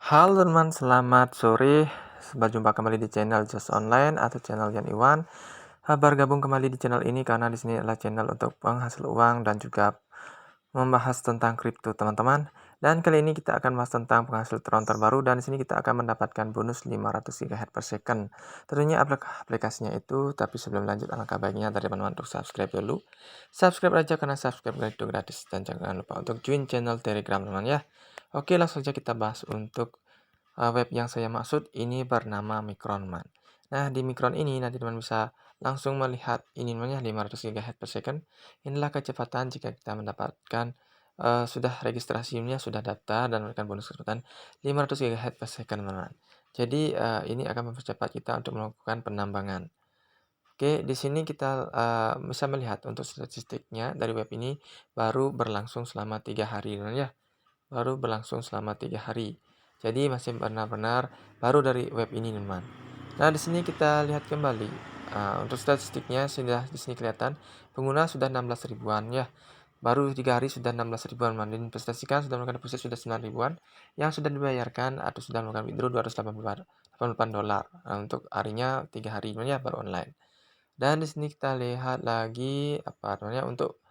Halo teman, selamat sore. Berjumpa kembali di channel Just Online atau channel Yan Iwan. Bergabung kembali di channel ini karena di sini adalah channel untuk penghasil uang dan juga membahas tentang kripto, teman-teman. Dan kali ini kita akan bahas tentang penghasil Tron terbaru dan di sini kita akan mendapatkan bonus 500 GHz per second. Tentunya aplikasinya itu, tapi sebelum lanjut alangkah baiknya dari teman-teman untuk subscribe dulu. Subscribe aja karena subscribe itu gratis dan jangan lupa untuk join channel Telegram, teman ya. Oke, langsung saja kita bahas untuk web yang saya maksud ini bernama Micronman. Nah, di Micron ini nanti teman bisa langsung melihat ini namanya 500 GHz per second. Inilah kecepatan jika kita mendapatkan sudah registrasinya, sudah daftar dan memberikan bonus kecepatan 500 GHz per second, teman-teman. Jadi ini akan mempercepat kita untuk melakukan penambangan. Oke, di sini kita bisa melihat untuk statistiknya dari web ini baru berlangsung selama 3 hari, teman ya. Baru berlangsung selama 3 hari. Jadi masih benar-benar baru dari web ini, teman. Nah, di sini kita lihat kembali untuk statistiknya sudah di sini kelihatan pengguna sudah 16 ribuan ya. Baru 3 hari sudah 16 ribuan, teman. Diinvestasikan sudah melakukan deposit sudah 9 ribuan, yang sudah dibayarkan atau sudah melakukan withdraw 288 dolar. Nah, untuk harinya 3 hari ya baru online. Dan di sini kita lihat lagi apa namanya untuk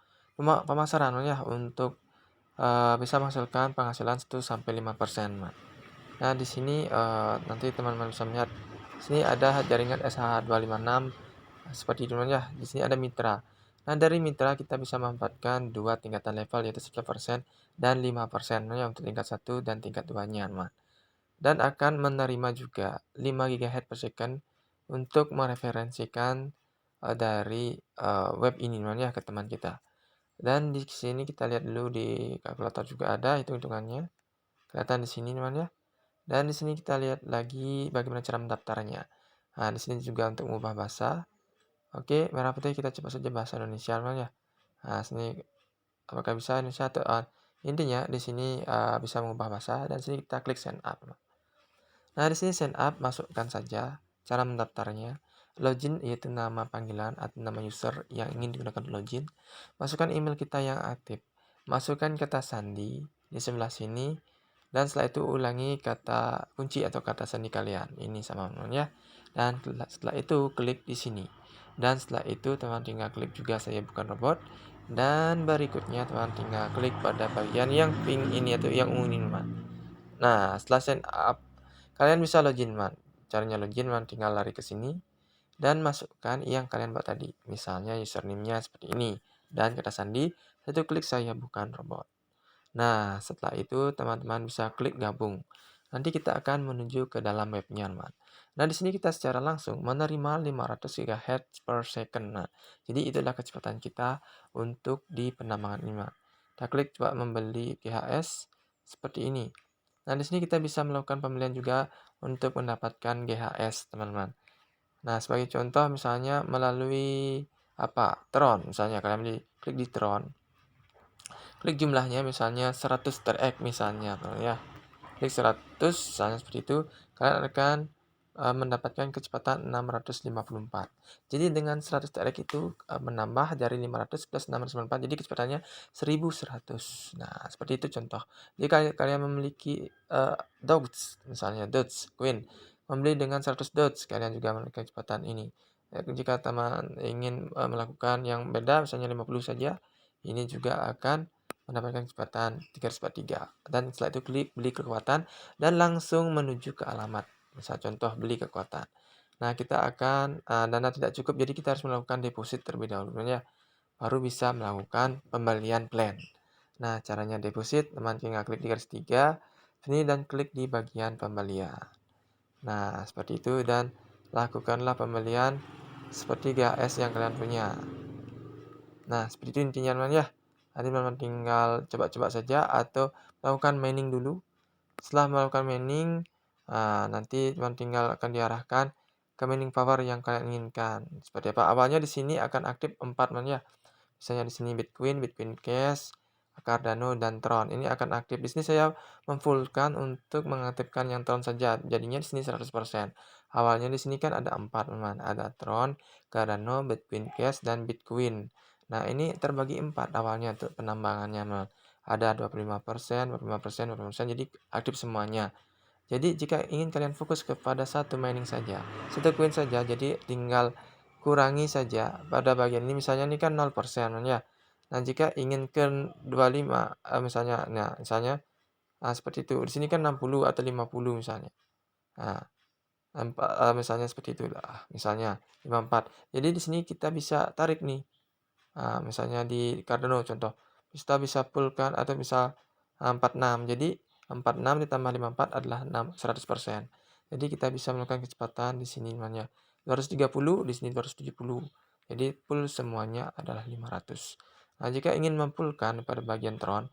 pemasaran ya untuk bisa menghasilkan penghasilan 1-5%, Mas. Nah, di sini nanti teman-teman bisa melihat sini ada jaringan SH256 seperti itu ya. Di sini ada mitra. Nah, dari mitra kita bisa memanfaatkan dua tingkatan level yaitu 10% dan 5% ya untuk tingkat 1 dan tingkat 2-nya, Mas. Dan akan menerima juga 5 GHz per second untuk mereferensikan dari web ini ya ke teman kita. Dan di sini kita lihat dulu di kalkulator juga ada hitung-hitungannya. Kelihatan di sini teman ya. Dan di sini kita lihat lagi bagaimana cara mendaftarnya. Nah, di sini juga untuk mengubah bahasa. Oke, merah putih kita coba saja bahasa Indonesia teman ya. Nah, sini apakah bisa Indonesia atau intinya di sini bisa mengubah bahasa dan sini kita klik sign up. Nah, di sini sign up masukkan saja cara mendaftarnya. Login yaitu nama panggilan atau nama user yang ingin digunakan login. Masukkan email kita yang aktif. Masukkan kata sandi di sebelah sini. Dan setelah itu ulangi kata kunci atau kata sandi kalian. Ini sama ya. Dan setelah itu klik di sini. Dan setelah itu teman tinggal klik juga saya bukan robot. Dan berikutnya teman tinggal klik pada bagian yang pink ini atau yang ungu ini, teman. Nah, setelah sign up, kalian bisa login, man. Caranya login, man, tinggal lari ke sini dan masukkan yang kalian buat tadi. Misalnya username-nya seperti ini dan kata sandi, satu klik saya bukan robot. Nah, setelah itu teman-teman bisa klik gabung. Nanti kita akan menuju ke dalam webnya, teman. Nah, di sini kita secara langsung menerima 500 GHz per second. Nah, jadi itulah kecepatan kita untuk di penambangan ini, teman. Kita klik coba membeli GHS seperti ini. Nah, di sini kita bisa melakukan pembelian juga untuk mendapatkan GHS, teman-teman. Nah, sebagai contoh misalnya melalui Tron, misalnya kalian klik di Tron. Klik jumlahnya misalnya 100 TRX misalnya, teman ya. Klik 100 misalnya seperti itu, kalian akan mendapatkan kecepatan 654. Jadi dengan 100 TRX itu menambah dari 500 plus 654, jadi kecepatannya 1100. Nah, seperti itu contoh. Jika kalian memiliki Doge, misalnya Doge Coin, membeli dengan 100 Doge, kalian juga memiliki kecepatan ini. Jika teman ingin melakukan yang beda, misalnya 50 saja, ini juga akan mendapatkan kecepatan 343. Dan setelah itu klik beli kekuatan dan langsung menuju ke alamat. Misal contoh beli kekuatan. Nah, kita akan dana tidak cukup, jadi kita harus melakukan deposit terlebih dahulu ya. Baru bisa melakukan pembelian plan. Nah, caranya deposit, teman tinggal klik di garis 3 sini dan klik di bagian pembelian. Nah, seperti itu dan lakukanlah pembelian seperti GHS yang kalian punya. Nah, seperti itu intinya teman ya. Nanti teman tinggal coba-coba saja atau lakukan mining dulu. Setelah melakukan mining, nanti teman tinggal akan diarahkan ke mining power yang kalian inginkan. Seperti apa? Awalnya di sini akan aktif 4 teman ya. Misalnya di sini Bitcoin, Bitcoin Cash, Cardano dan Tron. Ini akan aktif. Di sini saya memfullkan untuk mengaktifkan yang Tron saja. Jadinya di sini 100%. Awalnya di sini kan ada 4 teman. Ada Tron, Cardano, Bitcoin Cash dan Bitcoin. Nah, ini terbagi 4 awalnya untuk penambangannya, teman. Ada 25%, 25%, 25%, jadi aktif semuanya. Jadi jika ingin kalian fokus kepada satu mining saja, satu koin saja, jadi tinggal kurangi saja pada bagian ini, misalnya ini kan 0% ya. Nah, jika ingin ke 25 misalnya, seperti itu. Di sini kan 60 atau 50 misalnya. Nah, misalnya seperti itu lah, misalnya 54. Jadi di sini kita bisa tarik nih. Misalnya di Cardano contoh, kita bisa full-kan atau bisa 46. Jadi 46 ditambah 54 adalah 100%. Jadi kita bisa melakukan kecepatan di sini namanya 230, di sini 270. Jadi full semuanya adalah 500. Nah, jika ingin memfullkan pada bagian Tron,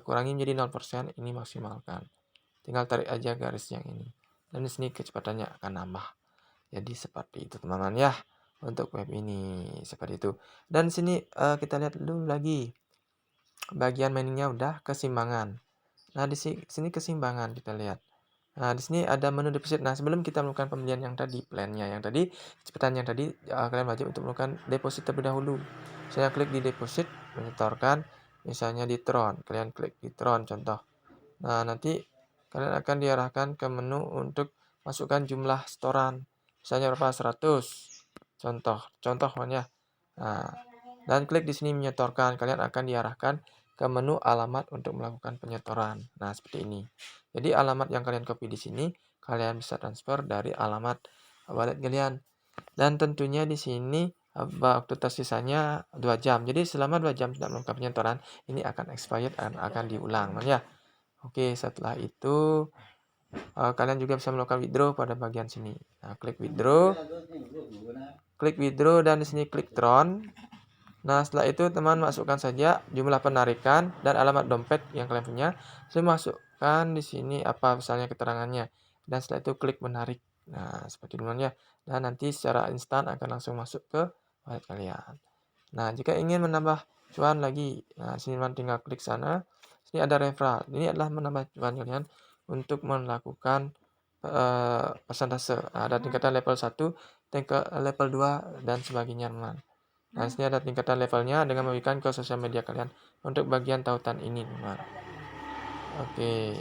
kurangi menjadi 0%, ini maksimalkan. Tinggal tarik aja garis yang ini. Dan di sini kecepatannya akan nambah. Jadi seperti itu teman-teman ya. Untuk web ini seperti itu. Dan sini kita lihat dulu lagi. Bagian miningnya udah keseimbangan. Nah, di sini keseimbangan kita lihat. Nah, di sini ada menu deposit. Nah, sebelum kita melakukan pembelian yang tadi, plannya yang tadi, kecepatan yang tadi, kalian wajib untuk melakukan deposit terlebih dahulu. Saya klik di deposit, menyetorkan, misalnya di Tron. Kalian klik di Tron contoh. Nah, nanti kalian akan diarahkan ke menu untuk masukkan jumlah setoran. Misalnya berapa? 100. Contoh ya. Nah, dan klik di sini menyetorkan. Kalian akan diarahkan ke menu alamat untuk melakukan penyetoran. Nah, seperti ini. Jadi alamat yang kalian copy di sini, kalian bisa transfer dari alamat wallet kalian. Dan tentunya di sini waktu tersisanya 2 jam. Jadi selama 2 jam tidak melakukan penyetoran, ini akan expired dan akan diulang ya. Oke, setelah itu kalian juga bisa melakukan withdraw pada bagian sini. Nah, klik withdraw dan di sini klik Tron. Nah, setelah itu teman masukkan saja jumlah penarikan dan alamat dompet yang kalian punya. Saya masukkan di sini apa misalnya keterangannya. Dan setelah itu klik menarik. Nah, seperti teman ya. Dan nanti secara instan akan langsung masuk ke wallet kalian. Nah, jika ingin menambah cuan lagi, nah sini teman tinggal klik sana. Sini ada referral. Ini adalah menambah cuan kalian untuk melakukan persentase. Nah, ada tingkatan level 1, tingkat level 2 dan sebagainya, teman. Nah, sini ada tingkatan levelnya dengan memberikan ke sosial media kalian untuk bagian tautan ini, teman. Oke.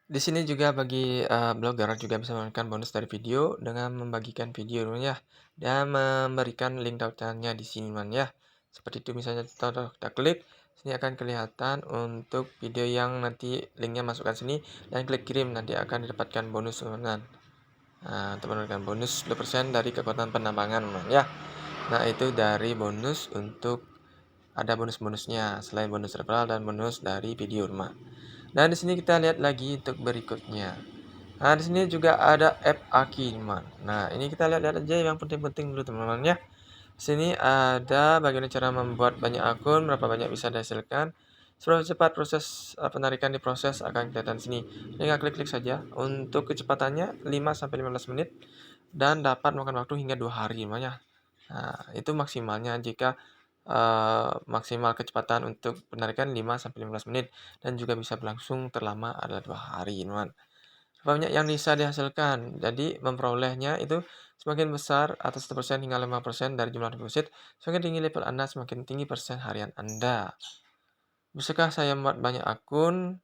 Di sini juga bagi blogger juga bisa memberikan bonus dari video dengan membagikan video, teman ya, dan memberikan link tautannya di sini, teman ya. Seperti itu misalnya contoh kita klik, sini akan kelihatan untuk video yang nanti linknya masukkan sini dan klik kirim, nanti akan didapatkan bonus, teman. Nah, untuk mendapatkan bonus 10% dari kekuatan penambangan, teman ya. Nah, itu dari bonus untuk ada bonus-bonusnya selain bonus referral dan bonus dari video rumah. Nah, di sini kita lihat lagi untuk berikutnya. Nah, di sini juga ada app Aki, teman. Nah, ini kita lihat aja yang penting-penting dulu, teman-teman ya. Di sini ada bagaimana cara membuat banyak akun, berapa banyak bisa dihasilkan. Seberapa cepat proses penarikan diproses akan kelihatan di sini. Tinggal klik-klik saja. Untuk kecepatannya 5-15 menit dan dapat memakan waktu hingga 2 hari, teman ya. Nah, itu maksimalnya jika maksimal kecepatan untuk penarikan 5-15 menit dan juga bisa berlangsung terlama adalah 2 hari, teman. Banyak yang bisa dihasilkan. Jadi memperolehnya itu semakin besar atau 1% hingga 5% dari jumlah deposit, semakin tinggi level Anda, semakin tinggi persen harian Anda. Bisakah saya membuat banyak akun?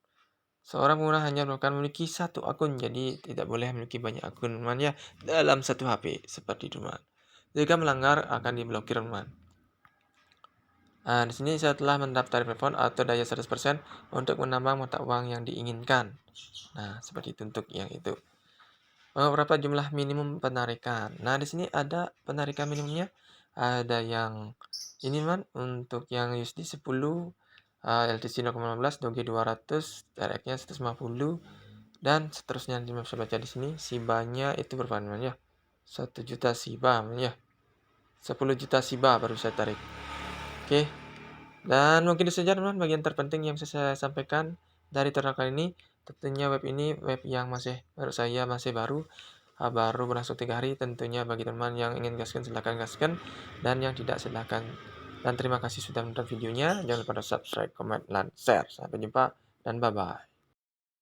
Seorang pengguna hanya memiliki satu akun, jadi tidak boleh memiliki banyak akun, teman ya, dalam satu HP seperti itu, teman. Jika melanggar akan diblokir, teman. Nah, di sini setelah mendaftar telepon atau daya 100% untuk menambah mata uang yang diinginkan. Nah, seperti itu untuk yang itu. Berapa jumlah minimum penarikan? Nah, di sini ada penarikan minimumnya. Ada yang ini, teman, untuk yang USD 10, LTC 0,15, Doge 200, TRX-nya 150 dan seterusnya. Nanti bisa baca di sini. Sibanya itu berapa, teman ya? 1 juta Siba, teman ya. 10 juta Siba baru saya tarik. Oke. Dan mungkin itu saja, teman, bagian terpenting yang bisa saya sampaikan dari tutorial kali ini. Tentunya web ini web yang masih baru berlangsung 3 hari. Tentunya bagi teman yang ingin gaskan silahkan gaskan, dan yang tidak silahkan. Dan terima kasih sudah menonton videonya. Jangan lupa subscribe, comment, dan share. Sampai jumpa dan bye-bye.